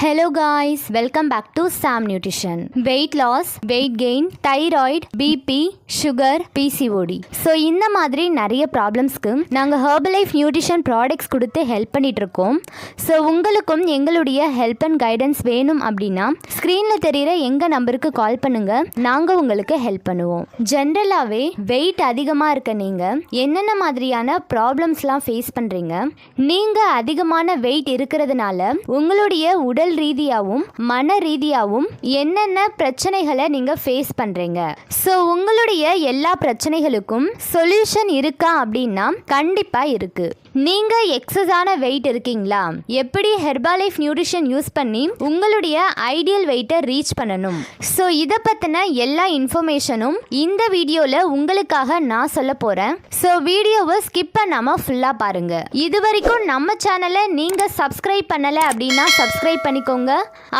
Hello guys, welcome back to Sam Nutrition. Weight loss, weight gain, thyroid, BP, sugar, PCOD. So இந்த மாதிரி நிறைய ப்ராப்ளம்ஸ்க்கு நாங்கள் Herbalife nutrition products கொடுத்து help பண்ணிட்டு இருக்கோம். ஸோ உங்களுக்கும் எங்களுடைய ஹெல்ப் அண்ட் கைடன்ஸ் வேணும் அப்படின்னா ஸ்க்ரீனில் தெரிகிற எங்கள் நம்பருக்கு கால் பண்ணுங்கள், நாங்கள் உங்களுக்கு ஹெல்ப் பண்ணுவோம். ஜென்ரலாகவே வெயிட் அதிகமாக இருக்க நீங்கள் என்னென்ன மாதிரியான ப்ராப்ளம்ஸ்லாம் ஃபேஸ் பண்ணுறீங்க? நீங்கள் அதிகமான வெயிட் இருக்கிறதுனால உங்களுடைய உடல் ரீதியாகவும் மன ரீதியாகவும் என்னென்ன பிரச்சனைகளை நீங்கள் ஃபேஸ் பண்ணுறீங்க? ஸோ உங்களுடைய எல்லா பிரச்சனைகளுக்கும் சொல்யூஷன் இருக்கா அப்படின்னா கண்டிப்பாக இருக்குது. நீங்கள் எக்ஸஸான வெயிட் இருக்கீங்களா? எப்படி ஹெர்பாலைஃப் நியூட்ரிஷன் யூஸ் பண்ணி உங்களுடைய ஐடியல் வெயிட்டை ரீச் பண்ணணும்? ஸோ இதை பற்றின எல்லா இன்ஃபர்மேஷனும் இந்த வீடியோவில் உங்களுக்காக நான் சொல்ல போகிறேன். ஸோ வீடியோவை ஸ்கிப் பண்ணாமல் ஃபுல்லாக பாருங்கள். இது வரைக்கும் நம்ம சேனலை நீங்கள் சப்ஸ்கிரைப் பண்ணலை அப்படின்னா சப்ஸ்கிரைப் பண்ணிக்கோங்க.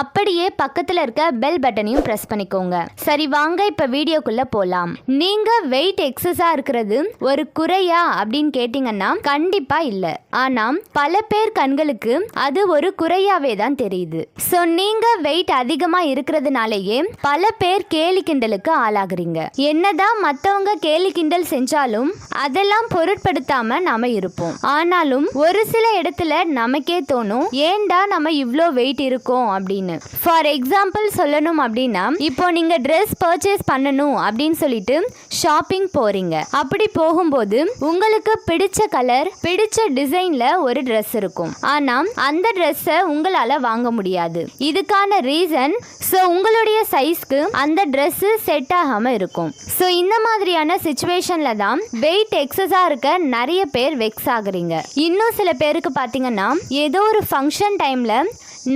அப்படியே பக்கத்தில் இருக்க பெல் பட்டனையும் ப்ரெஸ் பண்ணிக்கோங்க. சரி வாங்க இப்போ வீடியோக்குள்ளே போகலாம். நீங்கள் வெயிட் எக்ஸஸாக இருக்கிறது ஒரு குறையா அப்படின்னு கேட்டிங்கன்னா கண்டிப்பாக இல்லை. ஆனால் பல பேர் கண்களுக்கு அது ஒரு குறையாவே தான் தெரியுது. ஸோ நீங்கள் வெயிட் அதிகமாக இருக்கிறதுனாலேயே பல பேர் கேலி கிண்டலுக்கு ஆளாகிறீங்க. என்னதான் மற்றவங்க கேலி கிண்டல் செஞ்சாலும் அதெல்லாம் பொருட்படுத்தாம நாம இருப்போம். ஆனாலும் ஒரு சில இடத்துல நமக்கே தோணும், ஏண்டா நம்ம இவ்வளோ வெயிட் இருக்கோம் அப்படின்னு. ஃபார் எக்ஸாம்பிள் சொல்லணும் அப்படின்னா, இப்போ நீங்க ட்ரெஸ் பர்ச்சேஸ் பண்ணணும் அப்படின்னு சொல்லிட்டு ஷாப்பிங் போறீங்க. அப்படி போகும்போது உங்களுக்கு பிடிச்ச கலர், பிடிச்ச டிசைன்ல ஒரு ட்ரெஸ் இருக்கும். ஆனா அந்த ட்ரெஸ்ஸை உங்களால வாங்க முடியாது. இதுக்கான ரீசன், ஸோ உங்களுடைய சைஸ்க்கு அந்த ட்ரெஸ் செட் ஆகாம இருக்கும். ஸோ இந்த மாதிரியான சிச்சுவேஷன்ல தான் வெயிட் எக்ஸஸா இருக்க நிறைய பேர் வெக்ஸ் ஆகுறீங்க. இன்னும் சில பேருக்கு பார்த்தீங்கன்னா ஏதோ ஒரு ஃபங்க்ஷன் டைம்ல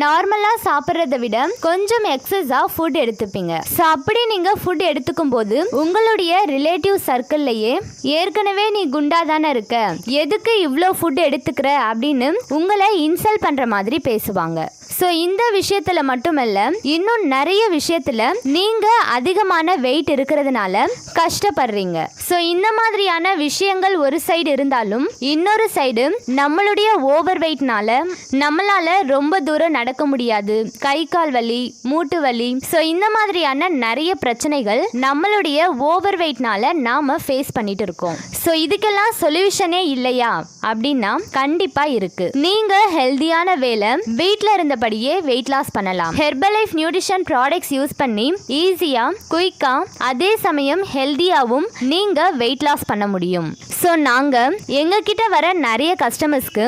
நார்மலாக சாப்பிட்றத விட கொஞ்சம் எக்ஸஸாக ஃபுட் எடுத்துப்பீங்க. ஸோ அப்படி நீங்கள் ஃபுட் எடுத்துக்கும் போது உங்களுடைய ரிலேட்டிவ் சர்க்கிள்லையே ஏற்கனவே நீ குண்டா தானே இருக்க, எதுக்கு இவ்வளோ ஃபுட் எடுத்துக்கிற அப்படின்னு உங்களை இன்சல்ட் பண்ணுற மாதிரி பேசுவாங்க. ஸோ இந்த விஷயத்துல மட்டுமல்ல, இன்னும் நிறைய விஷயத்துல நீங்க அதிகமான வெயிட் இருக்கிறதுனால கஷ்டப்படுறீங்க. ஸோ இந்த மாதிரியான விஷயங்கள் ஒரு சைடு இருந்தாலும் இன்னொரு சைடு நம்மளுடைய ஓவர் வெயிட்னால நம்மளால ரொம்ப தூரம் நடக்க முடியாது, கை கால் வலி, மூட்டு வலி, ஸோ இந்த மாதிரியான நிறைய பிரச்சனைகள் நம்மளுடைய ஓவர் வெயிட்னால நாம ஃபேஸ் பண்ணிட்டு இருக்கோம். ஸோ இதுக்கெல்லாம் சொல்யூஷனே இல்லையா அப்படின்னா கண்டிப்பா இருக்கு. நீங்க ஹெல்தியான வேலை வீட்டில் இருந்தபடியே வெயிட் லாஸ் பண்ணலாம். ஹெர்பலைஃப் நியூட்ரிஷன் ப்ராடக்ட்ஸ் யூஸ் பண்ணி ஈஸியா, குயிக்கா, அதே சமயம் ஹெல்தியாவும் நீங்க வெயிட் லாஸ் பண்ண முடியும். ஸோ நாங்க எங்ககிட்ட வர நிறைய கஸ்டமர்ஸ்க்கு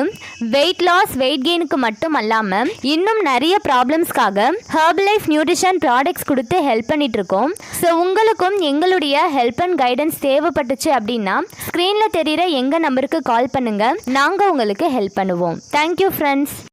வெயிட் லாஸ், வெயிட் கெயினுக்கு மட்டும் அல்லாம இன்னும் நிறைய ப்ராப்ளம்ஸ்க்காக ஹெர்பலைஃப் நியூட்ரிஷன் ப்ராடக்ட்ஸ் கொடுத்து ஹெல்ப் பண்ணிட்டு இருக்கோம். ஸோ உங்களுக்கும் எங்களுடைய ஹெல்ப் அண்ட் கைடன்ஸ் தேவைப்பட்டுச்சு அப்படின்னா ஸ்க்ரீன்ல தெரிகிற எங்க நம்பருக்கு கால் பண்ணுங்க, நாங்க உங்களுக்கு ஹெல்ப் பண்ணுவோம். Thank you friends.